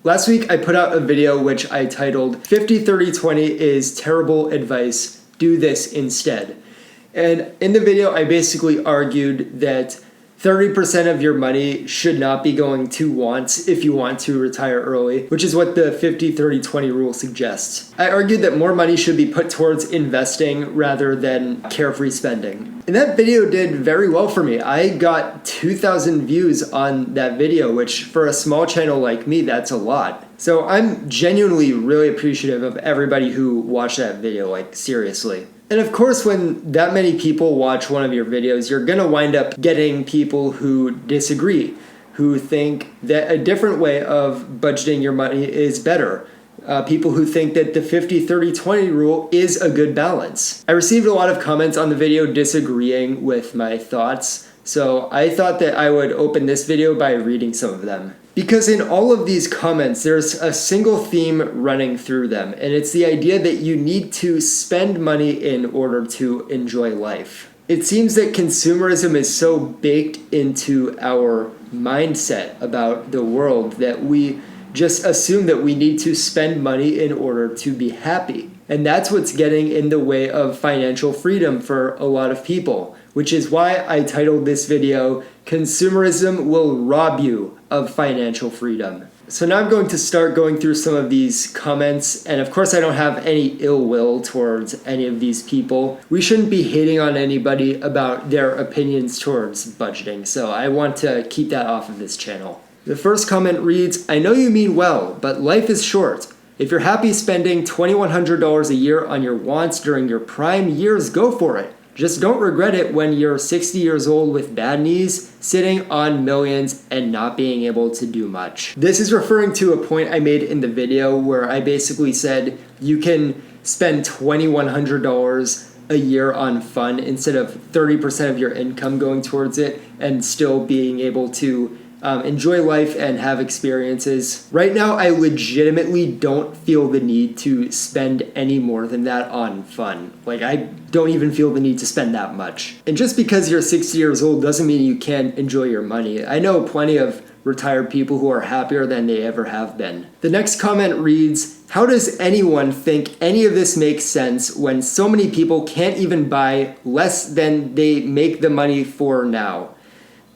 Last week I put out a video which I titled 50-30-20 is terrible advice, do this instead. And in the video I basically argued that 30% of your money should not be going to wants if you want to retire early, which is what the 50-30-20 rule suggests. I argued that more money should be put towards investing rather than carefree spending. And that video did very well for me. I got 2,000 views on that video, which for a small channel like me, that's a lot. So I'm genuinely really appreciative of everybody who watched that video, like seriously. And of course, when that many people watch one of your videos, you're gonna wind up getting people who disagree, who think that a different way of budgeting your money is better. People who think that the 50-30-20 rule is a good balance. I received a lot of comments on the video disagreeing with my thoughts, so I thought that I would open this video by reading some of them. Because in all of these comments, there's a single theme running through them, and it's the idea that you need to spend money in order to enjoy life. It seems that consumerism is so baked into our mindset about the world that we just assume that we need to spend money in order to be happy. And that's what's getting in the way of financial freedom for a lot of people, which is why I titled this video, Consumerism Will Rob You of Financial Freedom. So now I'm going to start going through some of these comments, and of course I don't have any ill will towards any of these people. We shouldn't be hating on anybody about their opinions towards budgeting, so I want to keep that off of this channel. The first comment reads, I know you mean well, but life is short. If you're happy spending $2,100 a year on your wants during your prime years, go for it. Just don't regret it when you're 60 years old with bad knees, sitting on millions and not being able to do much. This is referring to a point I made in the video where I basically said you can spend $2,100 a year on fun instead of 30% of your income going towards it and still being able to enjoy life and have experiences. Right now, I legitimately don't feel the need to spend any more than that on fun. Like, I don't even feel the need to spend that much. And just because you're 60 years old doesn't mean you can't enjoy your money. I know plenty of retired people who are happier than they ever have been. The next comment reads, how does anyone think any of this makes sense when so many people can't even buy less than they make the money for now?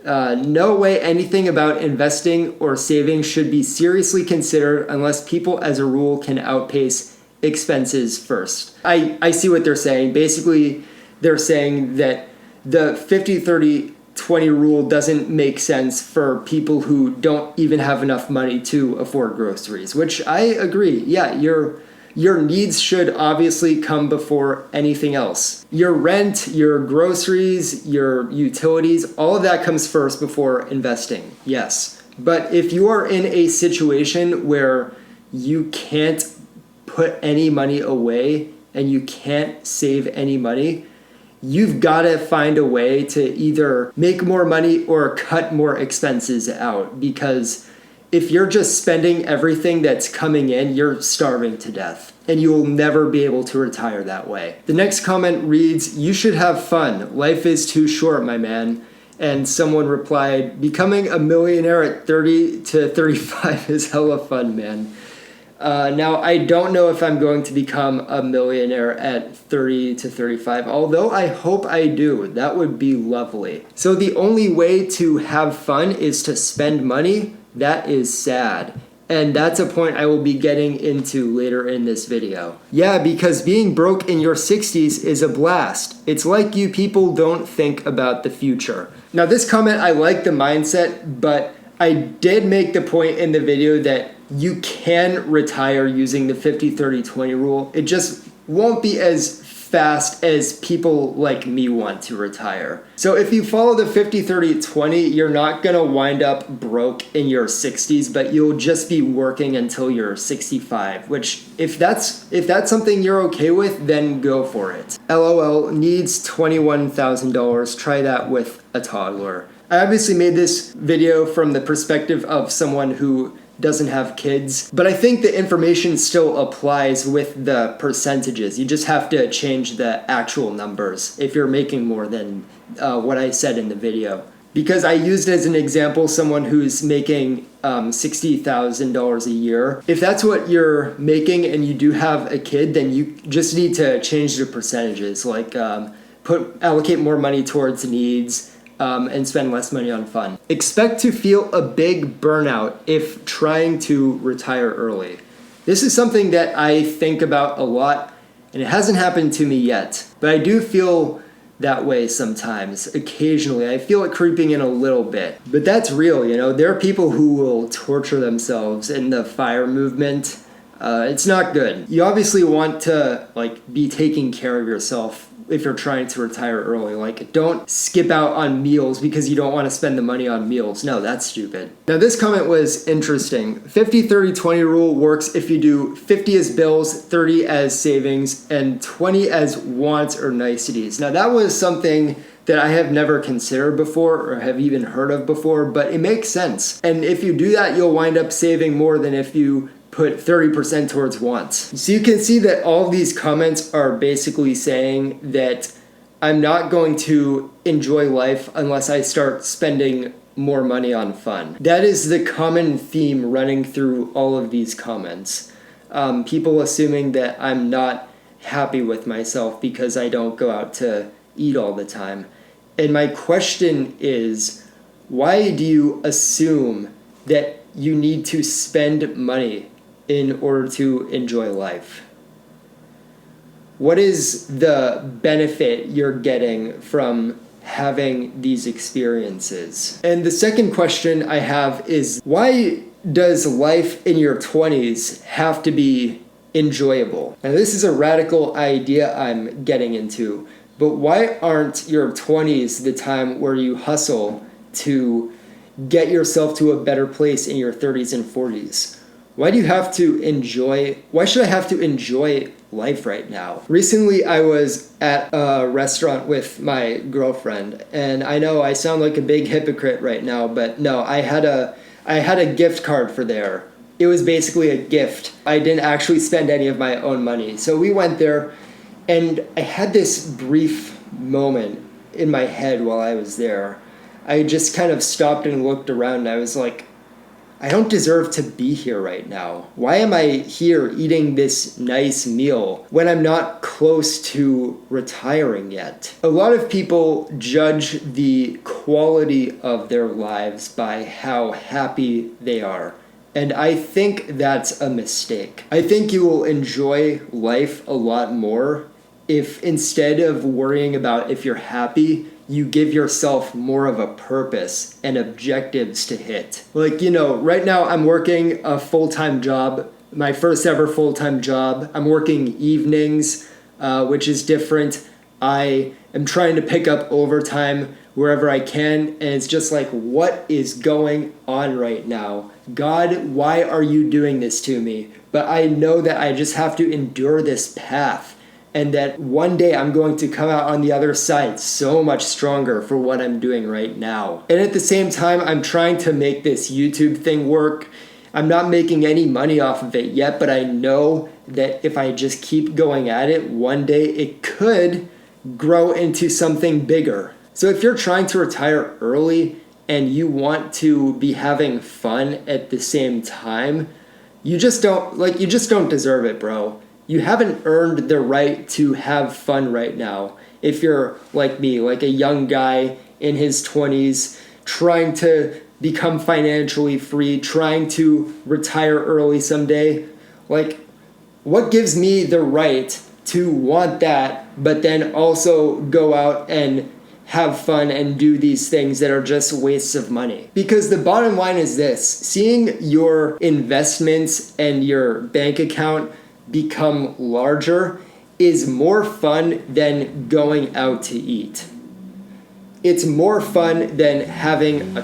No way anything about investing or saving should be seriously considered unless people as a rule can outpace expenses first. I see what they're saying. Basically, they're saying that the 50-30-20 rule doesn't make sense for people who don't even have enough money to afford groceries, which I agree. Yeah, your needs should obviously come before anything else. Your rent, your groceries, your utilities, all of that comes first before investing, yes. But if you are in a situation where you can't put any money away and you can't save any money, you've got to find a way to either make more money or cut more expenses out, because if you're just spending everything that's coming in, you're starving to death, and you will never be able to retire that way. The next comment reads, you should have fun. Life is too short, my man. And someone replied, becoming a millionaire at 30 to 35 is hella fun, man. Now, I don't know if I'm going to become a millionaire at 30 to 35, although I hope I do. That would be lovely. So the only way to have fun is to spend money? That is sad. And that's a point I will be getting into later in this video. Yeah, because being broke in your 60s is a blast. It's like you people don't think about the future. Now this comment, I like the mindset, but I did make the point in the video that you can retire using the 50-30-20 rule. It just won't be as fast as people like me want to retire. So if you follow the 50-30-20, you're not gonna wind up broke in your 60s, but you'll just be working until you're 65, which if that's something you're okay with, then go for it. LOL, needs $21,000. Try that with a toddler. I obviously made this video from the perspective of someone who doesn't have kids, but I think the information still applies with the percentages. You just have to change the actual numbers if you're making more than what I said in the video. Because I used as an example someone who's making $60,000 a year. If that's what you're making and you do have a kid, then you just need to change the percentages, like allocate more money towards needs and spend less money on fun. Expect to feel a big burnout if trying to retire early. This is something that I think about a lot, and it hasn't happened to me yet, but I do feel that way sometimes. Occasionally, I feel it creeping in a little bit, but that's real. There are people who will torture themselves in the FIRE movement. It's not good. You obviously want to be taking care of yourself if you're trying to retire early. Don't skip out on meals because you don't want to spend the money on meals. No, that's stupid. Now, this comment was interesting. 50-30-20 rule works if you do 50 as bills, 30 as savings, and 20 as wants or niceties. Now, that was something that I have never considered before or have even heard of before, but it makes sense. And if you do that, you'll wind up saving more than if you put 30% towards wants. So you can see that all these comments are basically saying that I'm not going to enjoy life unless I start spending more money on fun. That is the common theme running through all of these comments. People assuming that I'm not happy with myself because I don't go out to eat all the time. And my question is, why do you assume that you need to spend money in order to enjoy life? What is the benefit you're getting from having these experiences? And the second question I have is, why does life in your 20s have to be enjoyable? Now, this is a radical idea I'm getting into, but why aren't your 20s the time where you hustle to get yourself to a better place in your 30s and 40s? Why should I have to enjoy life right now? Recently, I was at a restaurant with my girlfriend, and I know I sound like a big hypocrite right now, but no, I had a gift card for there. It was basically a gift. I didn't actually spend any of my own money. So we went there, and I had this brief moment in my head while I was there. I just kind of stopped and looked around, and I was like, I don't deserve to be here right now. Why am I here eating this nice meal when I'm not close to retiring yet? A lot of people judge the quality of their lives by how happy they are. And I think that's a mistake. I think you will enjoy life a lot more if instead of worrying about if you're happy, you give yourself more of a purpose and objectives to hit. Right now I'm working a full-time job, my first ever full-time job. I'm working evenings, which is different. I am trying to pick up overtime wherever I can, and it's just what is going on right now? God, why are you doing this to me? But I know that I just have to endure this path, and that one day I'm going to come out on the other side so much stronger for what I'm doing right now. And at the same time, I'm trying to make this YouTube thing work. I'm not making any money off of it yet, but I know that if I just keep going at it, one day it could grow into something bigger. So if you're trying to retire early and you want to be having fun at the same time, you just don't deserve it, bro. You haven't earned the right to have fun right now. If you're like me, like a young guy in his 20s, trying to become financially free, trying to retire early someday, what gives me the right to want that, but then also go out and have fun and do these things that are just wastes of money? Because the bottom line is this: seeing your investments and your bank account become larger is more fun than going out to eat. It's more fun than having a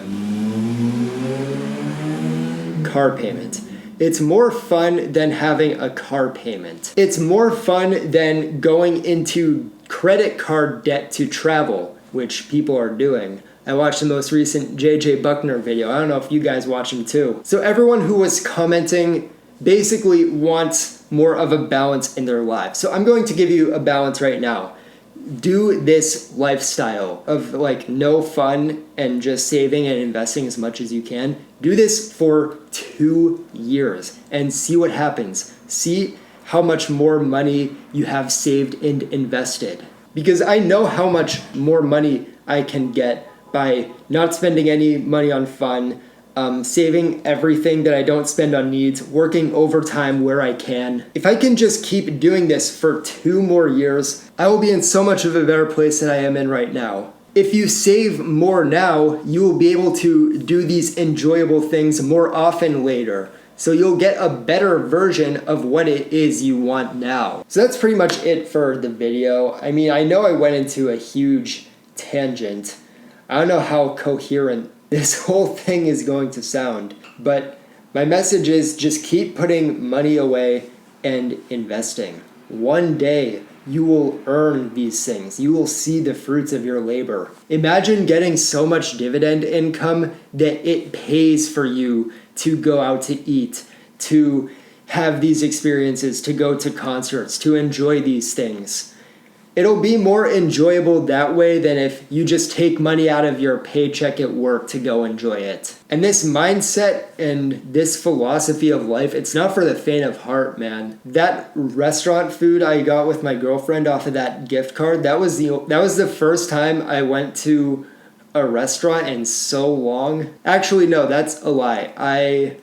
car payment. It's more fun than having a car payment. It's more fun than going into credit card debt to travel, which people are doing. I watched the most recent JJ Buckner video. I don't know if you guys watch him too. So everyone who was commenting basically wants more of a balance in their lives. So I'm going to give you a balance right now. do this lifestyle of like no fun and just saving and investing as much as you can. Do this for 2 years and see what happens. See how much more money you have saved and invested. Because I know how much more money I can get by not spending any money on fun, saving everything that I don't spend on needs, working overtime where I can. If I can just keep doing this for 2 more years, I will be in so much of a better place than I am in right now. If you save more now, you will be able to do these enjoyable things more often later. So you'll get a better version of what it is you want now. So that's pretty much it for the video. I mean, I know I went into a huge tangent. I don't know how coherent this whole thing is going to sound, but my message is just keep putting money away and investing. One day you will earn these things. You will see the fruits of your labor. Imagine getting so much dividend income that it pays for you to go out to eat, to have these experiences, to go to concerts, to enjoy these things. It'll be more enjoyable that way than if you just take money out of your paycheck at work to go enjoy it. And this mindset and this philosophy of life, it's not for the faint of heart, man. That restaurant food I got with my girlfriend off of that gift card, that was the first time I went to a restaurant in so long. Actually, no, that's a lie. I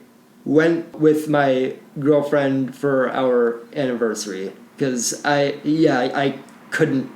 went with my girlfriend for our anniversary because I couldn't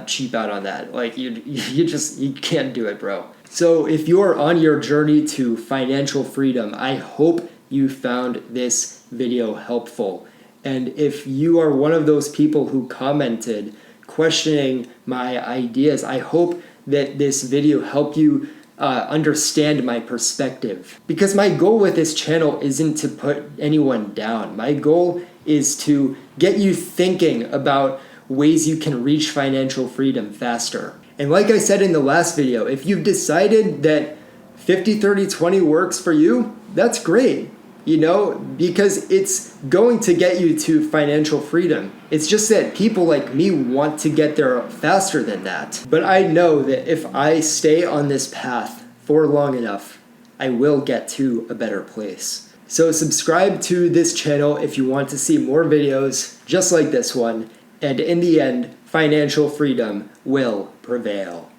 cheap out on that. Like you can't do it, bro. So if you're on your journey to financial freedom, I hope you found this video helpful. And if you are one of those people who commented questioning my ideas, I hope that this video helped you understand my perspective. Because my goal with this channel isn't to put anyone down. My goal is to get you thinking about ways you can reach financial freedom faster. And like I said in the last video, if you've decided that 50-30-20 works for you, that's great, because it's going to get you to financial freedom. It's just that people like me want to get there faster than that. But I know that if I stay on this path for long enough, I will get to a better place. So subscribe to this channel if you want to see more videos just like this one. And in the end, financial freedom will prevail.